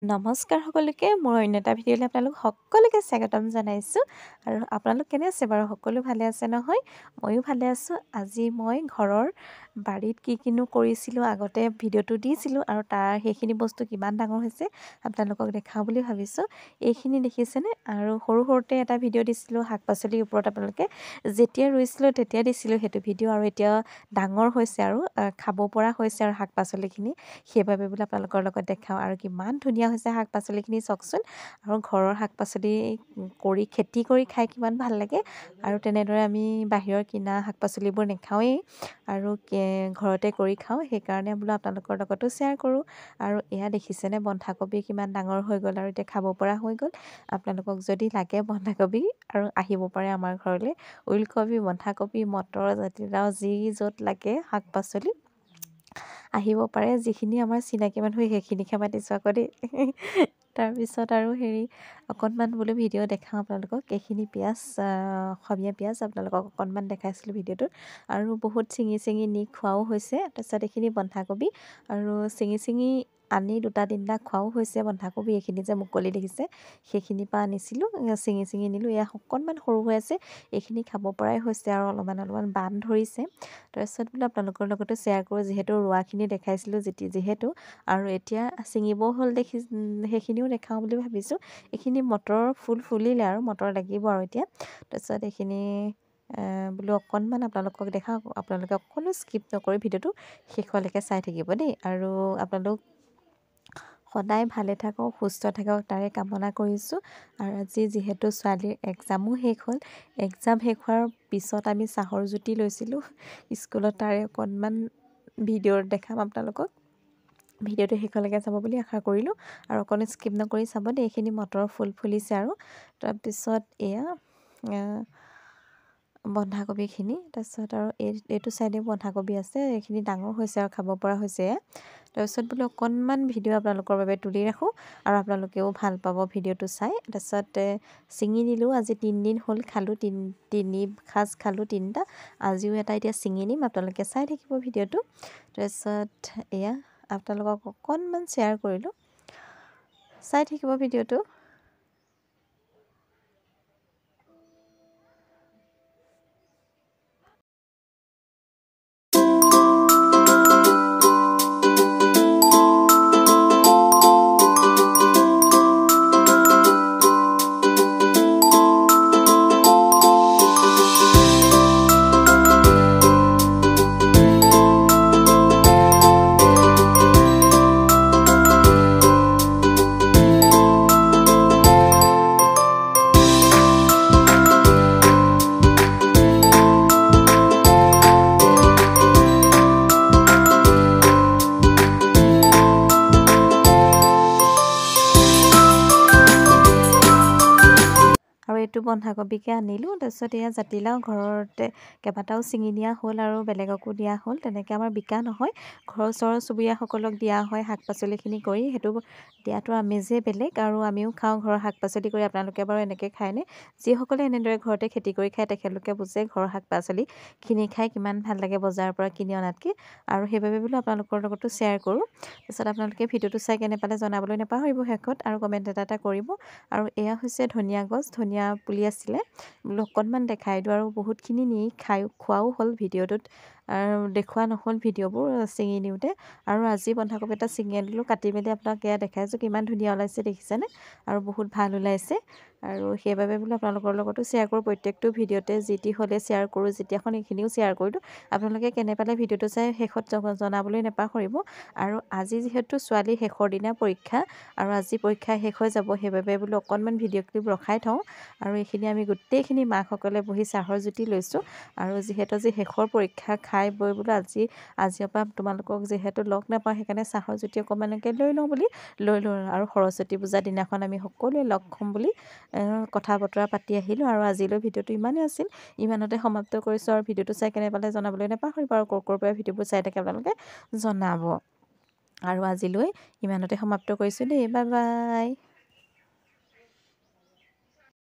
নমস্কাৰ সকলোকে মোৰ অন্য এটা ভিডিঅ'লৈ আপোনালোক সকলোকে স্বাগতম জনাইছোঁ আৰু আপোনালোক কেনে আছে বাৰু সকলো ভালে আছে নহয় ময়ো ভালে আছোঁ আজি মই ঘৰৰ বাৰীত কি কিনো কৰিছিলোঁ আগতে ভিডিঅ'টো দিছিলোঁ আৰু তাৰ সেইখিনি বস্তু কিমান ডাঙৰ হৈছে আপোনালোকক দেখাওঁ বুলি ভাবিছোঁ এইখিনি দেখিছেনে আৰু সৰু সৰুতে এটা ভিডিঅ' দিছিলোঁ শাক পাচলিৰ ওপৰত আপোনালোকে যেতিয়া ৰুইছিলোঁ তেতিয়া দিছিলোঁ সেইটো ভিডিঅ' আৰু এতিয়া ডাঙৰ হৈছে আৰু খাব পৰা হৈছে আৰু শাক পাচলিখিনি সেইবাবে বোলে আপোনালোকৰ লগত দেখাওঁ আৰু কিমান ধুনীয়া হৈছে শাক পাচলিখিনি চাওকচোন আৰু ঘৰৰ শাক পাচলি কৰি খেতি কৰি খাই কিমান ভাল লাগে আৰু তেনেদৰে আমি বাহিৰৰ কিনা শাক পাচলিবোৰ নাখাওঁৱেই আৰু ঘৰতে কৰি খাওঁ সেইকাৰণে বোলো আপোনালোকৰ লগতো শ্বেয়াৰ কৰোঁ আৰু এয়া দেখিছেনে বন্ধাকবি কিমান ডাঙৰ হৈ গ'ল আৰু এতিয়া খাব পৰা হৈ গ'ল আপোনালোকক যদি লাগে বন্ধাকবি আৰু আহিব পাৰে আমাৰ ঘৰলৈ ওলকবি বন্ধাকবি মটৰ জাতিলাও যি য'ত লাগে শাক পাচলি আহিব পাৰে যিখিনি আমাৰ চিনাকি মানুহ সেইখিনিকে মাতিছোঁ আকৌ দেই তাৰপিছত আৰু অকণমান বোলো ভিডিঅ' দেখাওঁ আপোনালোকক এইখিনি পিঁয়াজ অসমীয়া পিঁয়াজ আপোনালোকক অকণমান দেখাইছিলোঁ ভিডিঅ'টোত আৰু বহুত ছিঙি নি খোৱাও হৈছে তাৰপিছত এইখিনি বন্ধাকবি আৰু ছিঙি আনি দুটা তিনিটা খোৱাও হৈছে বন্ধাকবি এইখিনি যে মুকলি দেখিছে সেইখিনিৰ পৰা আনিছিলোঁ ছিঙি নিলোঁ এয়া অকণমান সৰু হৈ আছে এইখিনি খাব পৰাই হৈছে আৰু অলপমান বান ধৰিছে তাৰপিছত বোলো আপোনালোকৰ লগতো শ্বেয়াৰ কৰোঁ যিহেতু ৰোৱাখিনি দেখাইছিলোঁ যিহেতু আৰু এতিয়া ছিঙিবও হ'ল সেইখিনিও দেখাওঁ বুলি ভাবিছোঁ এইখিনি মটৰ ফুলিলে আৰু মটৰ লাগিব আৰু এতিয়া তাৰপিছত এইখিনি বোলো অকণমান আপোনালোকক দেখাওঁ আপোনালোকে অকণো স্কিপ নকৰি ভিডিঅ'টো শেষলৈকে চাই থাকিব দেই আৰু আপোনালোক সদায় ভালে থাকক সুস্থ থাকক তাৰে কামনা কৰিছোঁ আৰু আজি যিহেতু ছোৱালীৰ এক্সামো শেষ হ'ল এক্সাম শেষ হোৱাৰ পিছত আমি চাহৰ জুতি লৈছিলোঁ স্কুলত তাৰে অকণমান ভিডিঅ' দেখাম আপোনালোকক ভিডিঅ'টো শেষলৈকে চাব বুলি আশা কৰিলোঁ আৰু অকণো স্কিপ নকৰি চাব দেই এইখিনি মটৰ ফুলিছে আৰু তাৰপিছত এয়া বন্ধাকবিখিনি তাৰপিছত আৰু এইটো ছাইডে বন্ধাকবি আছে এইখিনি ডাঙৰ হৈছে আৰু খাব পৰা হৈছে তাৰপিছত বোলো অকণমান ভিডিঅ' আপোনালোকৰ বাবে তুলি ৰাখোঁ আৰু আপোনালোকেও ভাল পাব ভিডিঅ'টো চাই তাৰপিছত ছিঙি নিলোঁ আজি 3 দিন হ'ল খালোঁ তিনি সাঁজ খালোঁ 3টা আজিও এটা এতিয়া ছিঙি নিম আপোনালোকে চাই থাকিব ভিডিঅ'টো তাৰপিছত এয়া আপোনালোকক অকণমান শ্বেয়াৰ কৰিলোঁ চাই থাকিব ভিডিঅ'টো আৰু এইটো বন্ধাকবিকে আনিলোঁ তাৰপিছত এয়া জাতিলাও ঘৰতে কেইবাটাও ছিঙি নিয়া হ'ল আৰু বেলেগকো দিয়া হ'ল তেনেকৈ আমাৰ বিকা নহয় ঘৰৰ ওচৰৰ চুবুৰীয়াসকলক দিয়া হয় শাক পাচলিখিনি কৰি সেইটো দিয়াটো আমেজেই বেলেগ আৰু আমিও খাওঁ ঘৰৰ শাক পাচলি কৰি আপোনালোকে বাৰু এনেকৈ খায়নে যিসকলে এনেদৰে ঘৰতে খেতি কৰি খায় তেখেতলোকে বুজে ঘৰৰ শাক পাচলিখিনি খাই কিমান ভাল লাগে বজাৰৰ পৰা কিনি অনাতকৈ আৰু সেইবাবে বোলো আপোনালোকৰ লগতো শ্বেয়াৰ কৰোঁ তাৰপিছত আপোনালোকে ভিডিঅ'টো চাই কেনে পালে জনাবলৈ নাপাহৰিব শেষত আৰু কমেণ্ট এটা কৰিব আৰু এয়া হৈছে ধনিয়া গছ ধনিয়া পুলি আছিলে বোলো অকণমান দেখাই দিওঁ আৰু বহুতখিনি নি খোৱাও হ'ল ভিডিঅ'টোত আৰু দেখুওৱা নহ'ল ভিডিঅ'বোৰ ছিঙি নিওঁতে আৰু আজি বন্ধাকবি এটা ছিঙি আনিলোঁ কাটি মেলি আপোনাক এয়া দেখাইছোঁ কিমান ধুনীয়া ওলাইছে দেখিছেনে আৰু বহুত ভাল ওলাইছে আৰু সেইবাবে বোলো আপোনালোকৰ লগতো শ্বেয়াৰ কৰোঁ প্ৰত্যেকটো ভিডিঅ'তে যি টি হ'লে শ্বেয়াৰ কৰোঁ যেতিয়াখন এইখিনিও শ্বেয়াৰ কৰিলোঁ আপোনালোকে কেনে পালে ভিডিঅ'টো চাই শেষত জনাবলৈ নাপাহৰিব আৰু আজি যিহেতু ছোৱালী শেষৰ দিনা পৰীক্ষা আৰু আজি পৰীক্ষা শেষ হৈ যাব সেইবাবে বোলো অকণমান ভিডিঅ' ক্লিপ ৰখাই থওঁ আৰু এইখিনি আমি গোটেইখিনি মাকসকলে বহি চাহৰ জুতি লৈছোঁ আৰু যিহেতু আজি শেষৰ পৰীক্ষা খাই বৈ বোলো আজিৰ পৰা তোমালোকক যিহেতু লগ নাপাওঁ সেইকাৰণে চাহৰ জুতি অকণমানকৈ লৈ লওঁ আৰু সৰস্বতী পূজাৰ দিনাখন আমি সকলোৱে লগ হ'ম বুলি কথা বতৰা পাতি আহিলোঁ আৰু আজিলৈ ভিডিঅ'টো ইমানেই আছিল ইমানতে সমাপ্ত কৰিছোঁ আৰু ভিডিঅ'টো চাই কেনে পালে জনাবলৈ নাপাহৰিব আৰু ক'ৰ পৰা ভিডিঅ'বোৰ চাই থাকে আপোনালোকে জনাব আৰু আজিলৈ ইমানতে সমাপ্ত কৰিছোঁ দেই বাই বাই